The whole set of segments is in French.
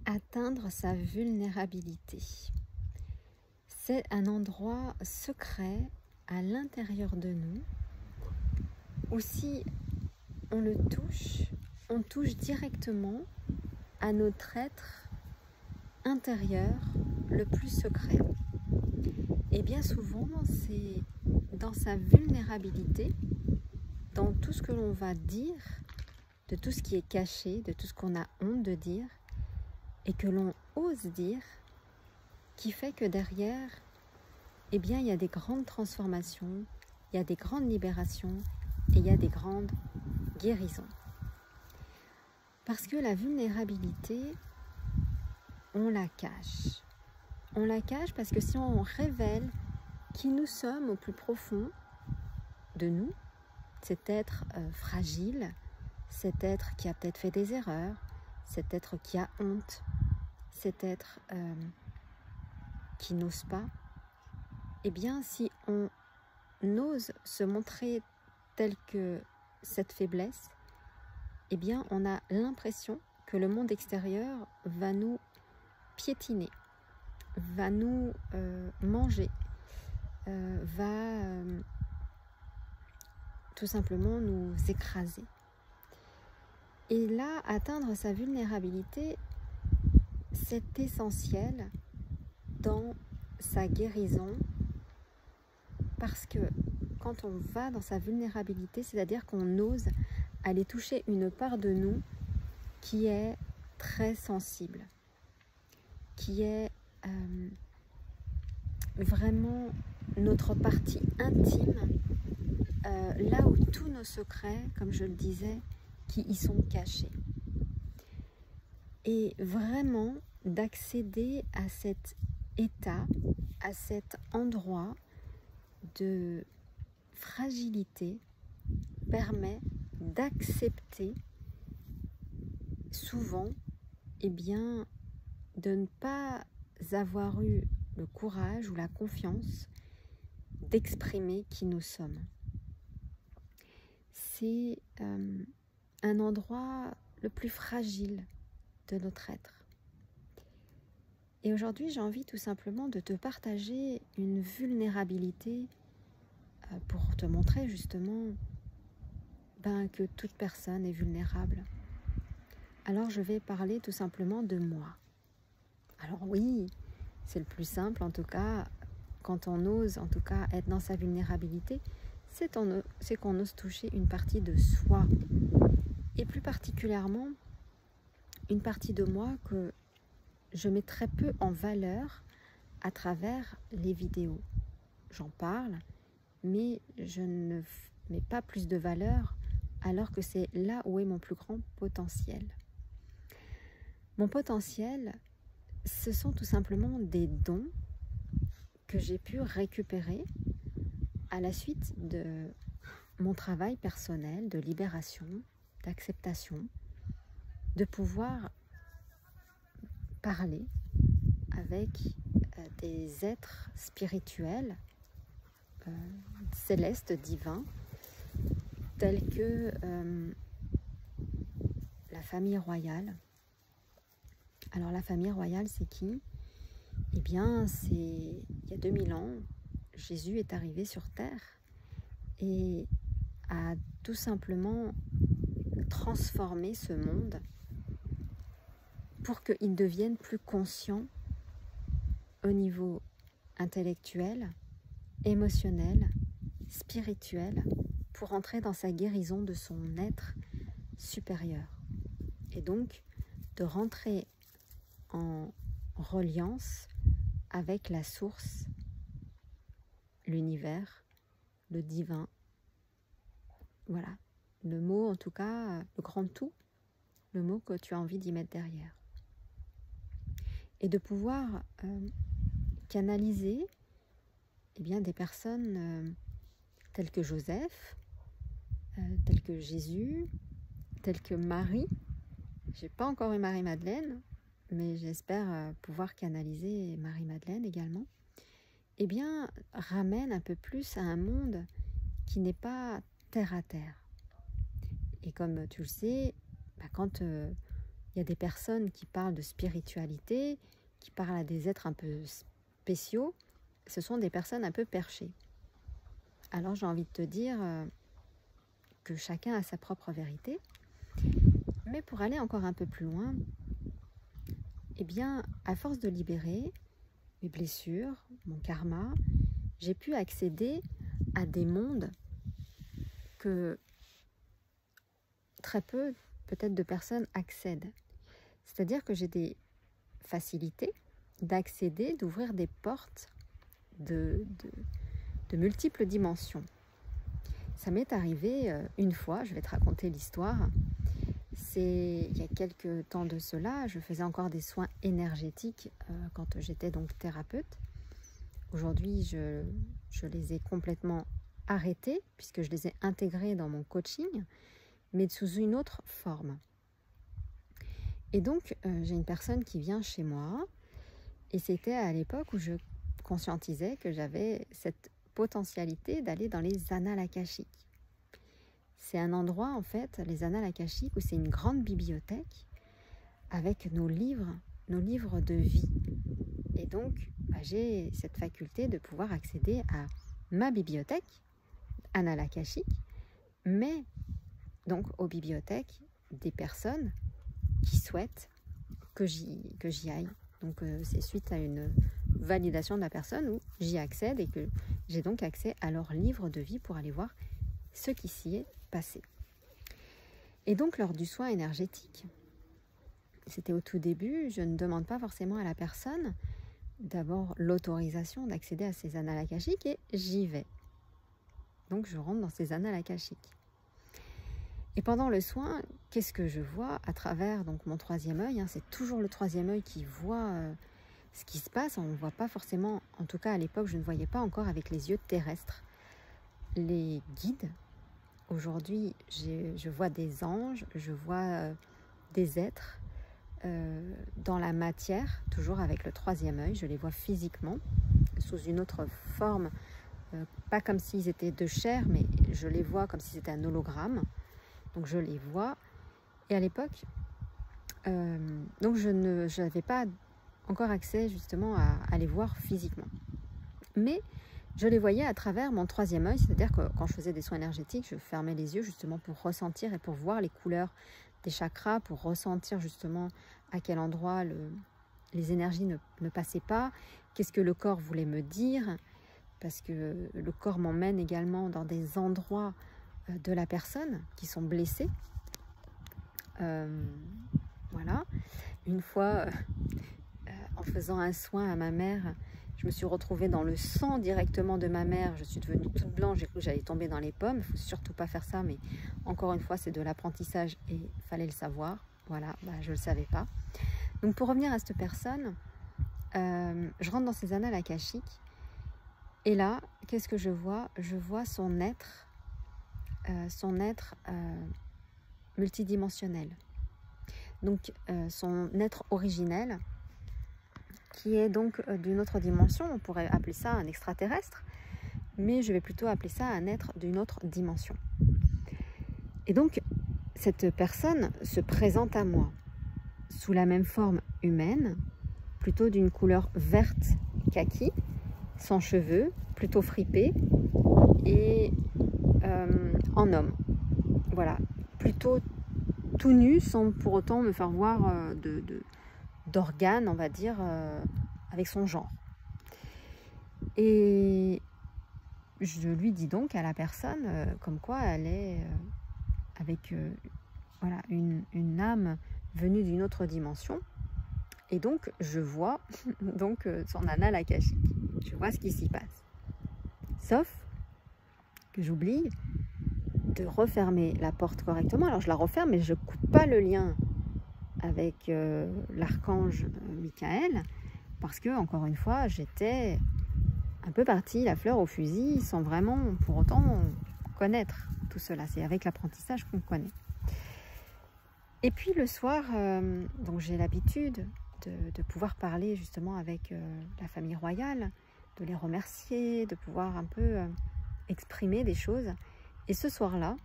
Atteindre sa vulnérabilité. C'est un endroit secret à l'intérieur de nous où si on le touche, on touche directement à notre être intérieur le plus secret. Et bien souvent, c'est dans sa vulnérabilité, dans tout ce que l'on va dire, de tout ce qui est caché, de tout ce qu'on a honte de dire, et que l'on ose dire, qui fait que derrière, eh bien, il y a des grandes transformations, il y a des grandes libérations et il y a des grandes guérisons. Parce que la vulnérabilité, on la cache. On la cache parce que si on révèle qui nous sommes au plus profond de nous, cet être fragile, cet être qui a peut-être fait des erreurs, cet être qui a honte, cet être qui n'ose pas, eh bien si on ose se montrer tel que cette faiblesse, eh bien on a l'impression que le monde extérieur va nous piétiner, va nous manger, va tout simplement nous écraser. Et là, atteindre sa vulnérabilité, c'est essentiel dans sa guérison, parce que quand on va dans sa vulnérabilité, c'est-à-dire qu'on ose aller toucher une part de nous qui est très sensible, qui est vraiment notre partie intime, là où tous nos secrets, comme je le disais, qui y sont cachés. Et vraiment d'accéder à cet état, à cet endroit de fragilité permet d'accepter souvent, eh bien, de ne pas avoir eu le courage ou la confiance d'exprimer qui nous sommes. C'est un endroit le plus fragile de notre être. Et aujourd'hui, j'ai envie tout simplement de te partager une vulnérabilité pour te montrer justement que toute personne est vulnérable. Alors je vais parler tout simplement de moi. Alors oui, c'est le plus simple en tout cas, quand on ose en tout cas être dans sa vulnérabilité, c'est qu'on ose toucher une partie de soi. Et plus particulièrement, une partie de moi que je mets très peu en valeur à travers les vidéos. J'en parle, mais je ne mets pas plus de valeur alors que c'est là où est mon plus grand potentiel. Mon potentiel, ce sont tout simplement des dons que j'ai pu récupérer à la suite de mon travail personnel de libération, d'acceptation, de pouvoir parler avec des êtres spirituels, célestes, divins, tels que la famille royale. Alors la famille royale, c'est qui? Eh bien, c'est il y a 2000 ans, Jésus est arrivé sur terre et a tout simplement transformé ce monde pour qu'il devienne plus conscient au niveau intellectuel, émotionnel, spirituel, pour entrer dans sa guérison de son être supérieur. Et donc, de rentrer en reliance avec la source, l'univers, le divin. Voilà, le mot en tout cas, le grand tout, le mot que tu as envie d'y mettre derrière. Et de pouvoir canaliser eh bien, des personnes telles que Joseph, telles que Jésus, telles que Marie. J'ai pas encore eu Marie-Madeleine, mais j'espère pouvoir canaliser Marie-Madeleine également. Eh bien, ramène un peu plus à un monde qui n'est pas terre à terre. Et comme tu le sais, quand Il y a des personnes qui parlent de spiritualité, qui parlent à des êtres un peu spéciaux. Ce sont des personnes un peu perchées. Alors j'ai envie de te dire que chacun a sa propre vérité. Mais pour aller encore un peu plus loin, eh bien, à force de libérer mes blessures, mon karma, j'ai pu accéder à des mondes que très peu, peut-être, de personnes accèdent. C'est-à-dire que j'ai des facilités d'accéder, d'ouvrir des portes de multiples dimensions. Ça m'est arrivé une fois, je vais te raconter l'histoire. C'est il y a quelques temps de cela, je faisais encore des soins énergétiques quand j'étais donc thérapeute. Aujourd'hui, je les ai complètement arrêtés puisque je les ai intégrés dans mon coaching, mais sous une autre forme. Et donc, j'ai une personne qui vient chez moi et c'était à l'époque où je conscientisais que j'avais cette potentialité d'aller dans les annales akashiques. C'est un endroit, en fait, les annales akashiques, où c'est une grande bibliothèque avec nos livres de vie. Et donc, j'ai cette faculté de pouvoir accéder à ma bibliothèque, annales akashiques, mais donc aux bibliothèques des personnes qui souhaitent que j'y aille. Donc, c'est suite à une validation de la personne où j'y accède et que j'ai donc accès à leur livre de vie pour aller voir ce qui s'y est passé. Et donc, lors du soin énergétique, c'était au tout début, je ne demande pas forcément à la personne d'abord l'autorisation d'accéder à ces annales akashiques et j'y vais. Donc, je rentre dans ces annales akashiques. Et pendant le soin, qu'est-ce que je vois à travers donc mon troisième œil, hein, c'est toujours le troisième œil qui voit ce qui se passe. On ne voit pas forcément, en tout cas à l'époque, je ne voyais pas encore avec les yeux terrestres. Les guides, aujourd'hui, je vois des anges, je vois des êtres dans la matière, toujours avec le troisième œil, je les vois physiquement, sous une autre forme, pas comme s'ils étaient de chair, mais je les vois comme si c'était un hologramme. Donc je les vois. Et à l'époque, donc je n'avais pas encore accès justement à les voir physiquement. Mais je les voyais à travers mon troisième œil, c'est-à-dire que quand je faisais des soins énergétiques, je fermais les yeux justement pour ressentir et pour voir les couleurs des chakras, pour ressentir justement à quel endroit les énergies ne passaient pas, qu'est-ce que le corps voulait me dire, parce que le corps m'emmène également dans des endroits de la personne qui sont blessés. Voilà. Une fois, en faisant un soin à ma mère, je me suis retrouvée dans le sang directement de ma mère. Je suis devenue toute blanche, j'ai cru que j'allais tomber dans les pommes. Il ne faut surtout pas faire ça, mais encore une fois, c'est de l'apprentissage et il fallait le savoir. Voilà, je ne le savais pas. Donc pour revenir à cette personne, je rentre dans ces annales akashiques et là, qu'est-ce que je vois? Je vois son être multidimensionnel. Donc son être originel, qui est donc d'une autre dimension, on pourrait appeler ça un extraterrestre, mais je vais plutôt appeler ça un être d'une autre dimension. Et donc, cette personne se présente à moi sous la même forme humaine, plutôt d'une couleur verte kaki, sans cheveux, plutôt fripé, et en homme. Voilà, plutôt tout nu, sans pour autant me faire voir d'organes, on va dire, avec son genre. Et je lui dis donc à la personne comme quoi elle est avec voilà, une âme venue d'une autre dimension. Et donc je vois donc son annale akashique. Je vois ce qui s'y passe. Sauf que j'oublie de refermer la porte correctement. Alors je la referme, mais je ne coupe pas le lien avec l'archange Michael, parce que, encore une fois, j'étais un peu partie la fleur au fusil, sans vraiment pour autant connaître tout cela. C'est avec l'apprentissage qu'on connaît. Et puis le soir, donc j'ai l'habitude de pouvoir parler justement avec la famille royale, de les remercier, de pouvoir un peu exprimer des choses. Et ce soir-là,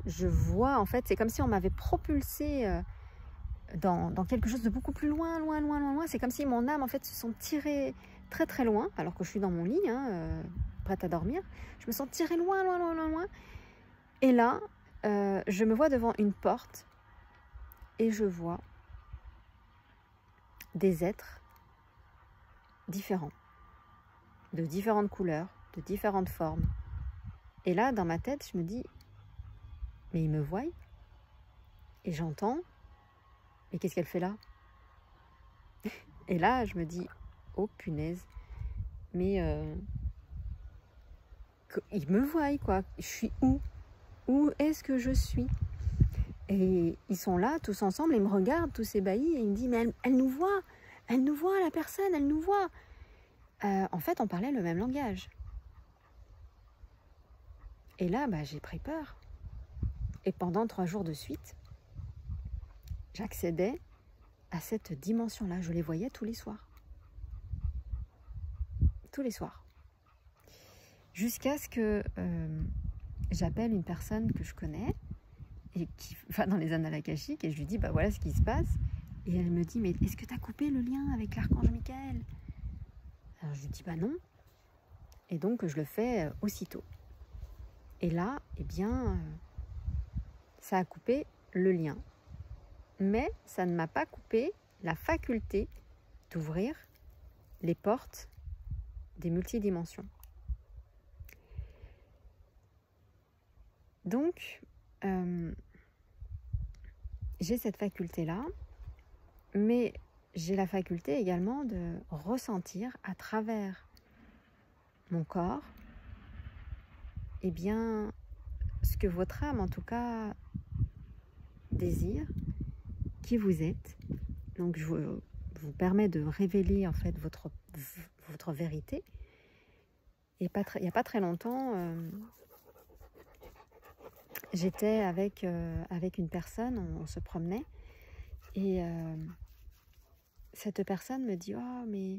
je vois, en fait, c'est comme si on m'avait propulsé dans quelque chose de beaucoup plus loin, loin, loin, loin, loin. C'est comme si mon âme, en fait, se sent tirée très, très loin, alors que je suis dans mon lit, prête à dormir. Je me sens tirée loin, loin, loin, loin, loin. Et là, je me vois devant une porte et je vois des êtres différents, de différentes couleurs, de différentes formes. Et là, dans ma tête, je me dis, mais ils me voient. Et j'entends, mais qu'est-ce qu'elle fait là? Et là, je me dis, oh punaise, mais ils me voient, quoi. Je suis où? Où est-ce que je suis? Et ils sont là, tous ensemble, ils me regardent, tous ébahis, et ils me disent, mais elle nous voit, la personne, elle nous voit. En fait, on parlait le même langage. Et là, j'ai pris peur. Et pendant 3 jours de suite, j'accédais à cette dimension-là. Je les voyais tous les soirs. Tous les soirs. Jusqu'à ce que j'appelle une personne que je connais et qui va dans les annales akashiques et je lui dis, voilà ce qui se passe. Et elle me dit, mais est-ce que tu as coupé le lien avec l'archange Michael? Alors je lui dis, non. Et donc je le fais aussitôt. Et là, ça a coupé le lien. Mais ça ne m'a pas coupé la faculté d'ouvrir les portes des multidimensions. Donc, j'ai cette faculté-là, mais j'ai la faculté également de ressentir à travers mon corps, ce que votre âme, en tout cas, désire, qui vous êtes. Donc, je vous permets de révéler, en fait, votre vérité. Il n'y a pas très longtemps, j'étais avec une personne, on se promenait, et cette personne me dit, oh, mais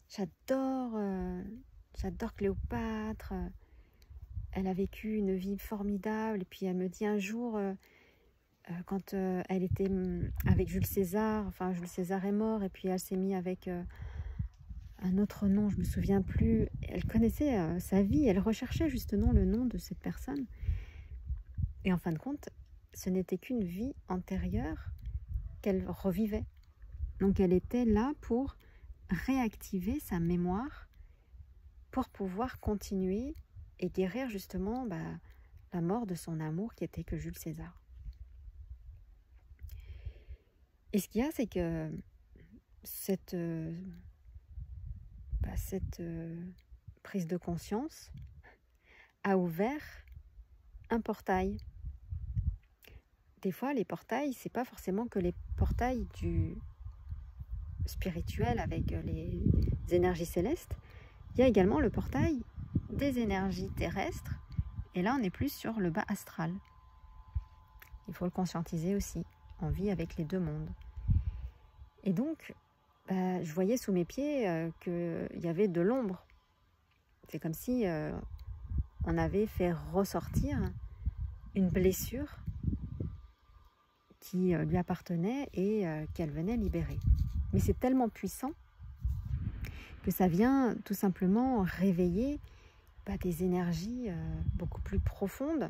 j'adore Cléopâtre, elle a vécu une vie formidable. Et puis elle me dit un jour, quand elle était avec Jules César, enfin Jules César est mort, et puis elle s'est mise avec un autre nom, je ne me souviens plus. Elle connaissait sa vie, elle recherchait justement le nom de cette personne. Et en fin de compte, ce n'était qu'une vie antérieure qu'elle revivait. Donc elle était là pour réactiver sa mémoire pour pouvoir continuer et guérir justement la mort de son amour qui était que Jules César. Et ce qu'il y a, c'est que cette prise de conscience a ouvert un portail. Des fois, les portails, c'est pas forcément que les portails du spirituel avec les énergies célestes. Il y a également le portail des énergies terrestres. Et là, on est plus sur le bas astral. Il faut le conscientiser aussi. On vit avec les deux mondes. Et donc, je voyais sous mes pieds qu'il y avait de l'ombre. C'est comme si on avait fait ressortir une blessure qui lui appartenait et qu'elle venait libérer. Mais c'est tellement puissant que ça vient tout simplement réveiller des énergies beaucoup plus profondes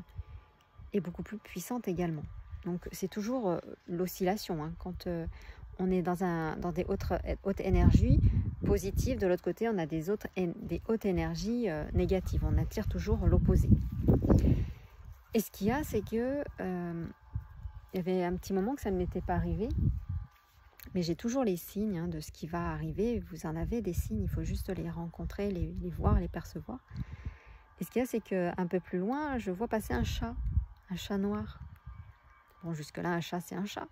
et beaucoup plus puissantes également. Donc c'est toujours l'oscillation. Quand on est dans des hautes énergies positives, de l'autre côté on a des hautes énergies négatives. On attire toujours l'opposé. Et ce qu'il y a, c'est que il y avait un petit moment que ça ne m'était pas arrivé. Mais j'ai toujours les signes de ce qui va arriver. Vous en avez des signes, il faut juste les rencontrer, les voir, les percevoir. Et ce qu'il y a, c'est qu'un peu plus loin, je vois passer un chat noir. Bon, jusque-là, un chat, c'est un chat.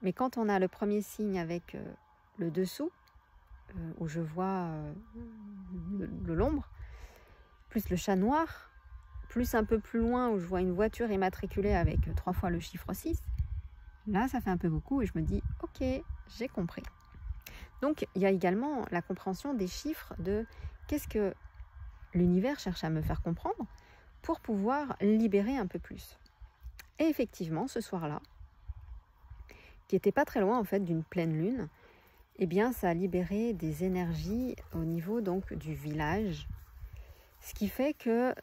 Mais quand on a le premier signe avec le dessous, où je vois l'ombre, plus le chat noir, plus un peu plus loin, où je vois une voiture immatriculée avec 3 fois le chiffre 6, là, ça fait un peu beaucoup et je me dis, ok, j'ai compris. Donc, il y a également la compréhension des chiffres de qu'est-ce que l'univers cherche à me faire comprendre pour pouvoir libérer un peu plus. Et effectivement, ce soir-là, qui n'était pas très loin en fait d'une pleine lune, eh bien ça a libéré des énergies au niveau donc du village, ce qui fait que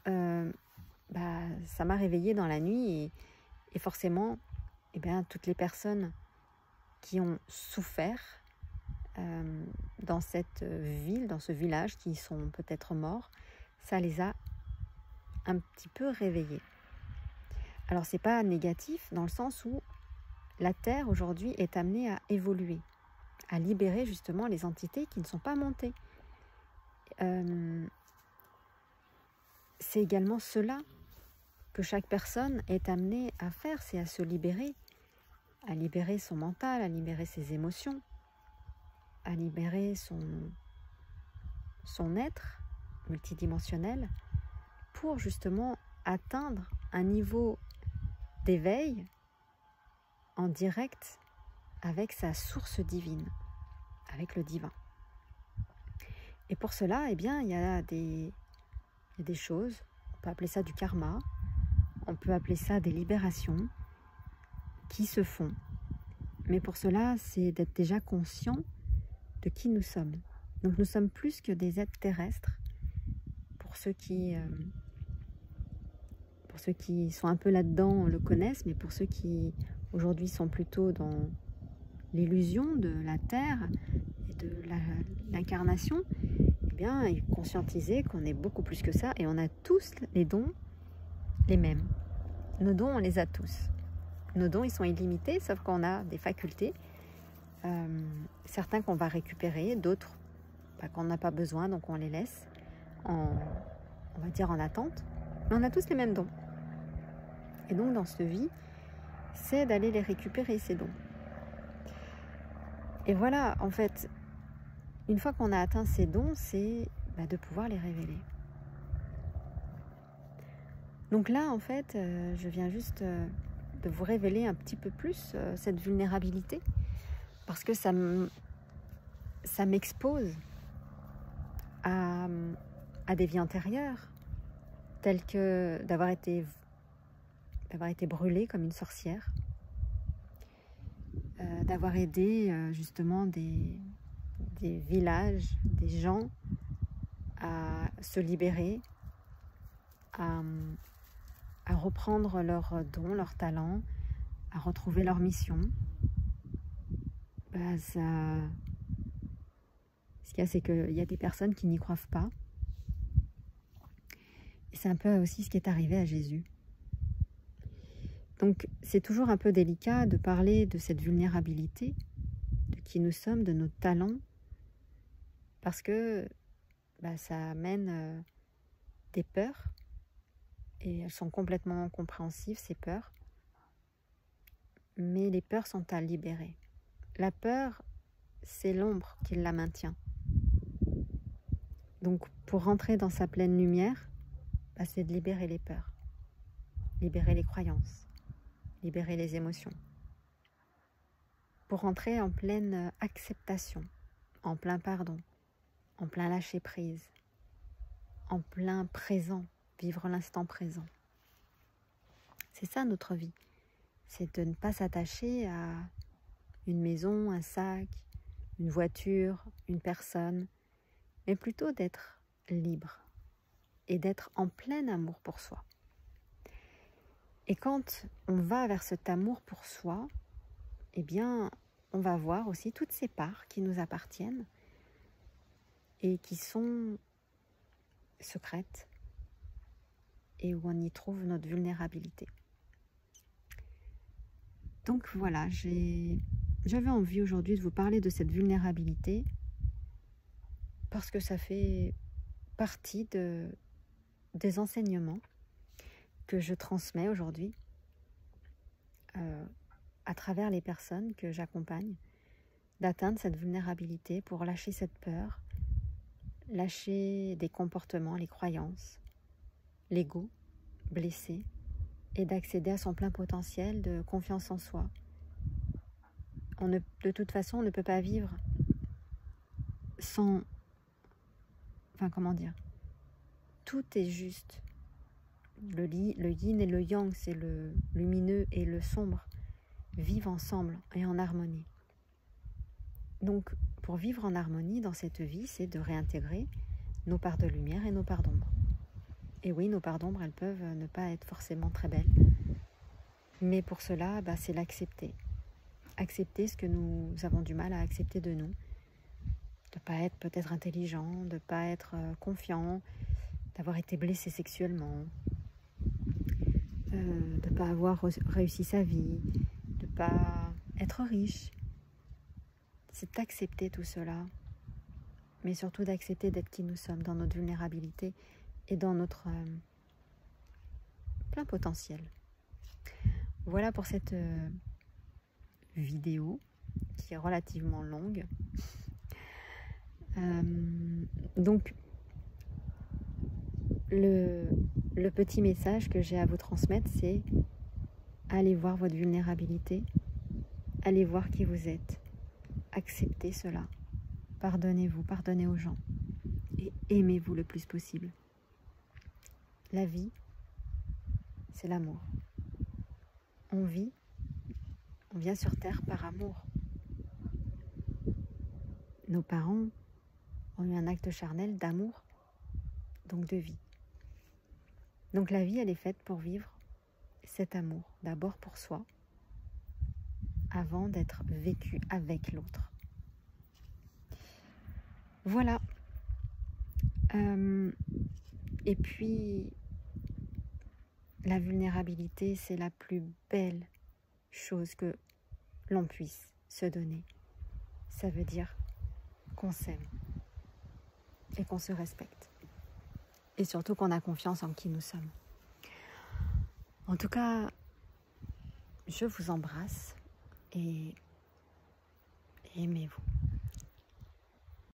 ça m'a réveillée dans la nuit et forcément, eh bien, toutes les personnes qui ont souffert dans cette ville, dans ce village, qui sont peut-être morts, ça les a un petit peu réveillés. Alors c'est pas négatif dans le sens où la Terre aujourd'hui est amenée à évoluer, à libérer justement les entités qui ne sont pas montées. C'est également cela que chaque personne est amenée à faire, c'est à se libérer, à libérer son mental, à libérer ses émotions, à libérer son être multidimensionnel pour justement atteindre un niveau d'éveil en direct avec sa source divine, avec le divin. Et pour cela, eh bien, il y a des choses, on peut appeler ça du karma, on peut appeler ça des libérations qui se font. Mais pour cela, c'est d'être déjà conscient de qui nous sommes. Donc nous sommes plus que des êtres terrestres, pour ceux qui sont un peu là-dedans le connaissent, mais pour ceux qui aujourd'hui sont plutôt dans l'illusion de la Terre et de l'incarnation, eh bien, conscientiser qu'on est beaucoup plus que ça et on a tous les dons les mêmes. Nos dons, on les a tous. Nos dons, ils sont illimités, sauf qu'on a des facultés, certains qu'on va récupérer, d'autres qu'on n'a pas besoin, donc on les laisse, on va dire en attente, mais on a tous les mêmes dons. Et donc dans cette vie, c'est d'aller les récupérer, ces dons. Et voilà, en fait, une fois qu'on a atteint ces dons, c'est de pouvoir les révéler. Donc là, en fait, je viens juste de vous révéler un petit peu plus cette vulnérabilité, parce que ça m'expose à des vies antérieures, telles que d'avoir été brûlée comme une sorcière, d'avoir aidé justement des villages, des gens à se libérer, à reprendre leurs dons, leurs talents, à retrouver leur mission. Ce qu'il y a, c'est qu'il y a des personnes qui n'y croient pas. Et c'est un peu aussi ce qui est arrivé à Jésus. Donc c'est toujours un peu délicat de parler de cette vulnérabilité, de qui nous sommes, de nos talents, parce que ça amène des peurs, et elles sont complètement compréhensives, ces peurs. Mais les peurs sont à libérer. La peur, c'est l'ombre qui la maintient. Donc pour rentrer dans sa pleine lumière, c'est de libérer les peurs, libérer les croyances, libérer les émotions. Pour rentrer en pleine acceptation, en plein pardon, en plein lâcher prise, en plein présent, vivre l'instant présent. C'est ça notre vie, c'est de ne pas s'attacher à une maison, un sac, une voiture, une personne, mais plutôt d'être libre et d'être en plein amour pour soi. Et quand on va vers cet amour pour soi, eh bien, on va voir aussi toutes ces parts qui nous appartiennent et qui sont secrètes et où on y trouve notre vulnérabilité. Donc voilà, j'avais envie aujourd'hui de vous parler de cette vulnérabilité parce que ça fait partie des enseignements que je transmets aujourd'hui à travers les personnes que j'accompagne, d'atteindre cette vulnérabilité pour lâcher cette peur, lâcher des comportements, les croyances, l'ego blessé, et d'accéder à son plein potentiel de confiance en soi. De toute façon, on ne peut pas vivre sans... Tout est juste le yin et le yang, c'est le lumineux et le sombre, vivent ensemble et en harmonie. Donc, pour vivre en harmonie dans cette vie, c'est de réintégrer nos parts de lumière et nos parts d'ombre. Et oui, nos parts d'ombre, elles peuvent ne pas être forcément très belles. Mais pour cela, c'est l'accepter. Accepter ce que nous avons du mal à accepter de nous. De ne pas être peut-être intelligent, de ne pas être confiant, d'avoir été blessé sexuellement, de ne pas avoir réussi sa vie, de ne pas être riche. C'est d'accepter tout cela, mais surtout d'accepter d'être qui nous sommes dans notre vulnérabilité et dans notre plein potentiel. Voilà pour cette vidéo qui est relativement longue. Donc, le petit message que j'ai à vous transmettre, c'est allez voir votre vulnérabilité, allez voir qui vous êtes, acceptez cela, pardonnez-vous, pardonnez aux gens et aimez-vous le plus possible. La vie, c'est l'amour. On vit, on vient sur terre par amour. Nos parents ont eu un acte charnel d'amour, donc de vie. Donc la vie, elle est faite pour vivre cet amour, d'abord pour soi, avant d'être vécu avec l'autre. Voilà. Et puis, la vulnérabilité, c'est la plus belle chose que l'on puisse se donner. Ça veut dire qu'on s'aime et qu'on se respecte. Et surtout qu'on a confiance en qui nous sommes. En tout cas, je vous embrasse et aimez-vous.